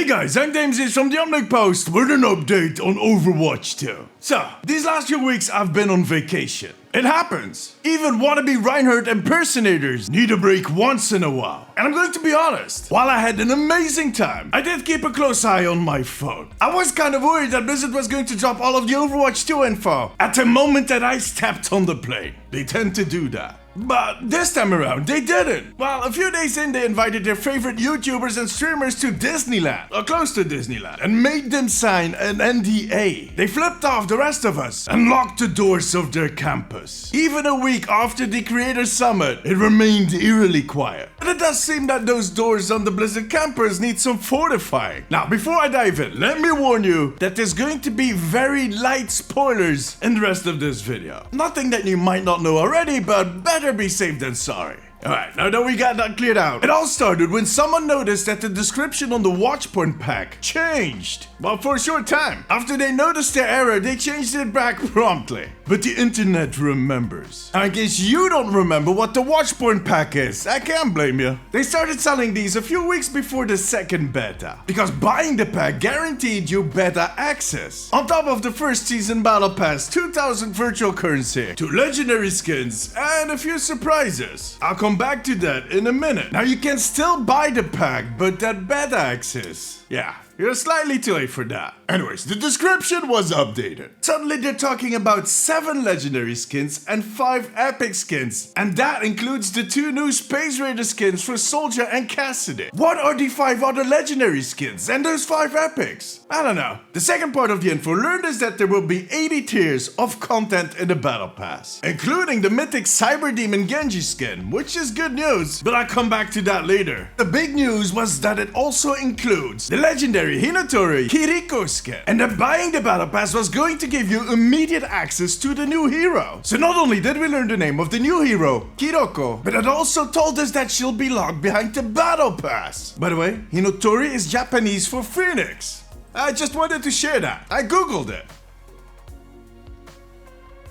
Hey guys, I'm James from the Omnic Post with an update on Overwatch 2. So, these last few weeks I've been on vacation. It happens. Even wannabe Reinhardt impersonators need a break once in a while. And I'm going to be honest, while I had an amazing time, I did keep a close eye on my phone. I was kind of worried that Blizzard was going to drop all of the Overwatch 2 info at the moment that I stepped on the plane. They tend to do that. But this time around, they didn't. Well, a few days in, they invited their favorite YouTubers and streamers to Disneyland, or close to Disneyland, and made them sign an NDA. They flipped off the rest of us and locked the doors of their campus. Even a week after the Creator Summit, it remained eerily quiet. And it does seem that those doors on the Blizzard campus need some fortifying. Now, before I dive in, let me warn you that there's going to be very light spoilers in the rest of this video. Nothing that you might not know already, but better be safe than sorry. Alright, now that we got that cleared out, it all started when someone noticed that the description on the Watchpoint pack changed. Well, for a short time. After they noticed their error, they changed it back promptly. But the internet remembers. And in case you don't remember what the Watchpoint pack is, I can't blame you. They started selling these a few weeks before the second beta, because buying the pack guaranteed you beta access. On top of the first season battle pass, 2,000 virtual currency, 2 legendary skins, and a few surprises. I'll come back to that in a minute. Now you can still buy the pack, but that beta access, yeah, you're slightly too late for that. Anyways, the description was updated. Suddenly they're talking about 7 legendary skins and 5 epic skins. And that includes the 2 new Space Raider skins for Soldier and Cassidy. What are the 5 other legendary skins and those 5 epics? I don't know. The second part of the info learned is that there will be 80 tiers of content in the battle pass, including the mythic Cyber Demon Genji skin, which is good news, but I'll come back to that later. The big news was that it also includes the legendary Hinotori Kiriko skin, and that buying the battle pass was going to give you immediate access to the new hero. So not only did we learn the name of the new hero, Kiriko, but it also told us that she'll be locked behind the battle pass. By the way, Hinotori is Japanese for Phoenix. I just wanted to share that. I googled it.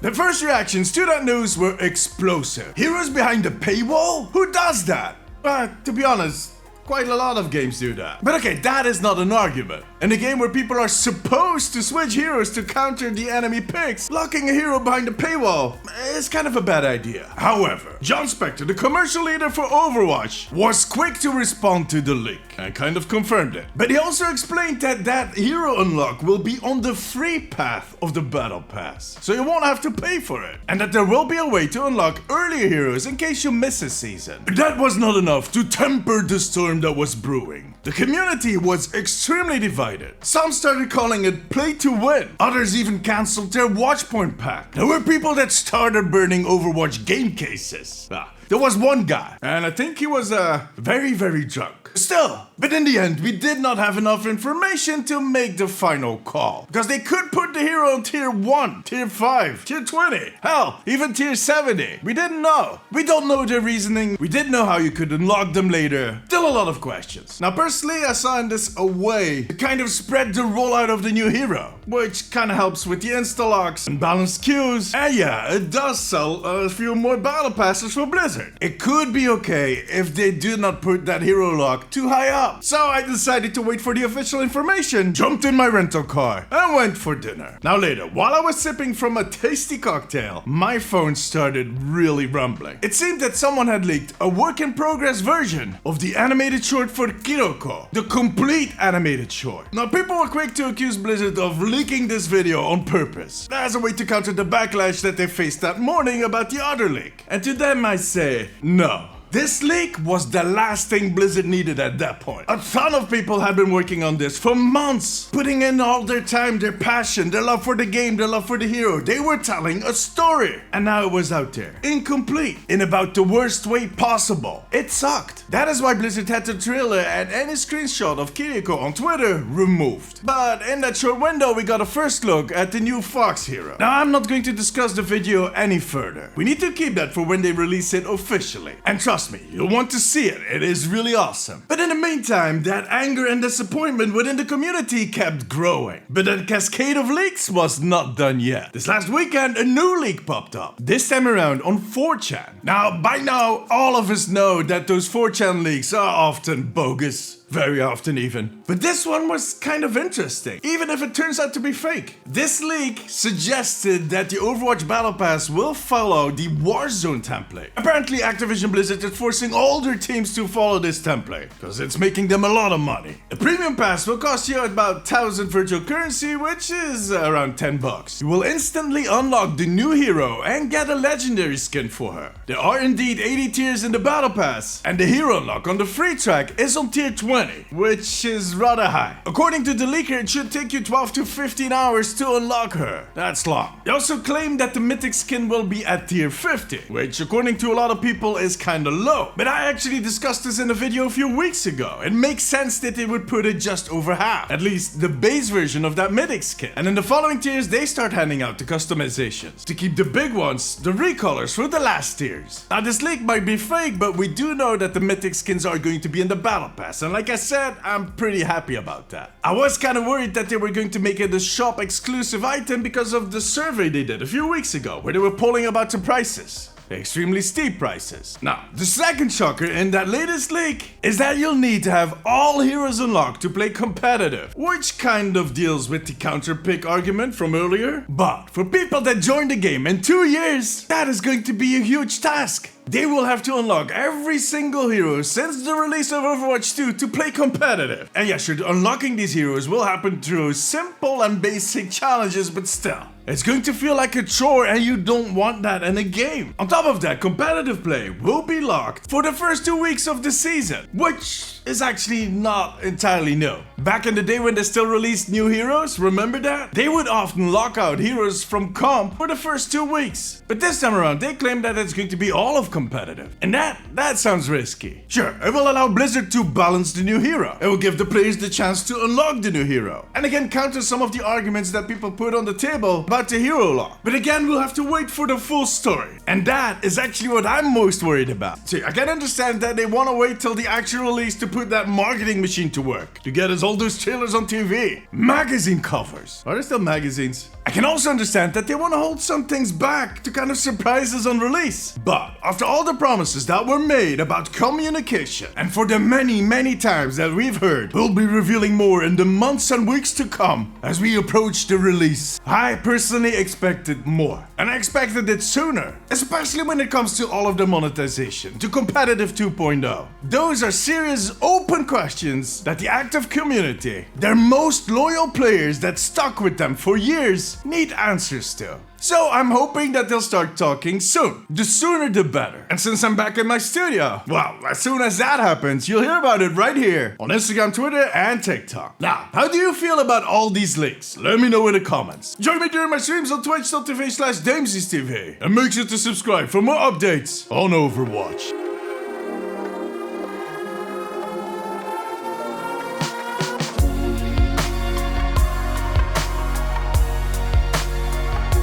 The first reactions to that news were explosive. Heroes behind the paywall? Who does that? To be honest, quite a lot of games do that. But okay, that is not an argument. In a game where people are supposed to switch heroes to counter the enemy picks, locking a hero behind a paywall is kind of a bad idea. However, John Spector, the commercial leader for Overwatch, was quick to respond to the leak and kind of confirmed it. But he also explained that that hero unlock will be on the free path of the battle pass, so you won't have to pay for it. And that there will be a way to unlock earlier heroes in case you miss a season. But that was not enough to temper the storm that was brewing. The community was extremely divided. Some started calling it play to win. Others even cancelled their Watchpoint pack. There were people that started burning Overwatch game cases. There was one guy, and I think he was very, very drunk. Still, but in the end, we did not have enough information to make the final call. Because they could put the hero on tier 1, tier 5, tier 20, hell, even tier 70. We didn't know. We don't know their reasoning. We didn't know how you could unlock them later. Still a lot of questions. Now, personally, I saw in this a way to kind of spread the rollout of the new hero, which kind of helps with the insta locks and balanced queues. And yeah, it does sell a few more battle passes for Blizzard. It could be okay if they do not put that hero lock too high up. So I decided to wait for the official information, jumped in my rental car, and went for dinner. Now later, while I was sipping from a tasty cocktail, my phone started really rumbling. It seemed that someone had leaked a work-in-progress version of the animated short for Kiriko, the complete animated short. Now people were quick to accuse Blizzard of leaking this video on purpose, as a way to counter the backlash that they faced that morning about the other leak. And to them I say, no. This leak was the last thing Blizzard needed at that point. A ton of people had been working on this for months, putting in all their time, their passion, their love for the game, their love for the hero. They were telling a story. And now it was out there, incomplete, in about the worst way possible. It sucked. That is why Blizzard had the trailer and any screenshot of Kiriko on Twitter removed. But in that short window, we got a first look at the new Fox hero. Now I'm not going to discuss the video any further. We need to keep that for when they release it officially. And trust me, you'll want to see it. It is really awesome. But in the meantime, that anger and disappointment within the community kept growing. But that cascade of leaks was not done yet. This last weekend, a new leak popped up. This time around on 4chan. Now, by now, all of us know that those 4chan leaks are often bogus. Very often even. But this one was kind of interesting, even if it turns out to be fake. This leak suggested that the Overwatch Battle Pass will follow the Warzone template. Apparently Activision Blizzard is forcing all their teams to follow this template, because it's making them a lot of money. The Premium Pass will cost you about 1,000 virtual currency, which is around $10. You will instantly unlock the new hero and get a legendary skin for her. There are indeed 80 tiers in the Battle Pass, and the hero unlock on the free track is on tier 20, which is rather high. According to the leaker, it should take you 12 to 15 hours to unlock her. That's long. They also claim that the mythic skin will be at tier 50, which according to a lot of people is kinda low. But I actually discussed this in a video a few weeks ago. It makes sense that they would put it just over half, at least the base version of that mythic skin. And in the following tiers, they start handing out the customizations to keep the big ones, the recolors, for the last tiers. Now this leak might be fake, but we do know that the mythic skins are going to be in the Battle Pass, and like I said, I'm pretty happy about that. I was kind of worried that they were going to make it a shop exclusive item because of the survey they did a few weeks ago, where they were polling about the prices. Extremely steep prices. Now, the second shocker in that latest leak is that you'll need to have all heroes unlocked to play competitive, which kind of deals with the counter pick argument from earlier. But for people that join the game in 2 years, that is going to be a huge task. They will have to unlock every single hero since the release of Overwatch 2 to play competitive. And yeah, sure, unlocking these heroes will happen through simple and basic challenges, but still, it's going to feel like a chore, and you don't want that in a game. On top of that, competitive play will be locked for the first 2 weeks of the season, which is actually not entirely new. Back in the day when they still released new heroes, remember that? They would often lock out heroes from comp for the first 2 weeks. But this time around, they claim that it's going to be all of competitive. And that sounds risky. Sure, it will allow Blizzard to balance the new hero. It will give the players the chance to unlock the new hero. And again, counter some of the arguments that people put on the table about the hero lock. But again, we'll have to wait for the full story. And that is actually what I'm most worried about. See, I can understand that they want to wait till the actual release to put that marketing machine to work, to get us all those trailers on TV. Magazine covers. Are there still magazines? I can also understand that they want to hold some things back to kind of surprise us on release. But after all the promises that were made about communication, and for the many times that we've heard, we'll be revealing more in the months and weeks to come as we approach the release. I personally expected more, and I expected it sooner, especially when it comes to all of the monetization, to competitive 2.0. Those are serious open questions that the active community, their most loyal players that stuck with them for years, need answers to. So I'm hoping that they'll start talking soon. The sooner the better. And since I'm back in my studio, well, as soon as that happens, you'll hear about it right here on Instagram, Twitter, and TikTok. Now, how do you feel about all these leaks? Let me know in the comments. Join me during my streams on twitch.tv/DamesTV. And make sure to subscribe for more updates on Overwatch.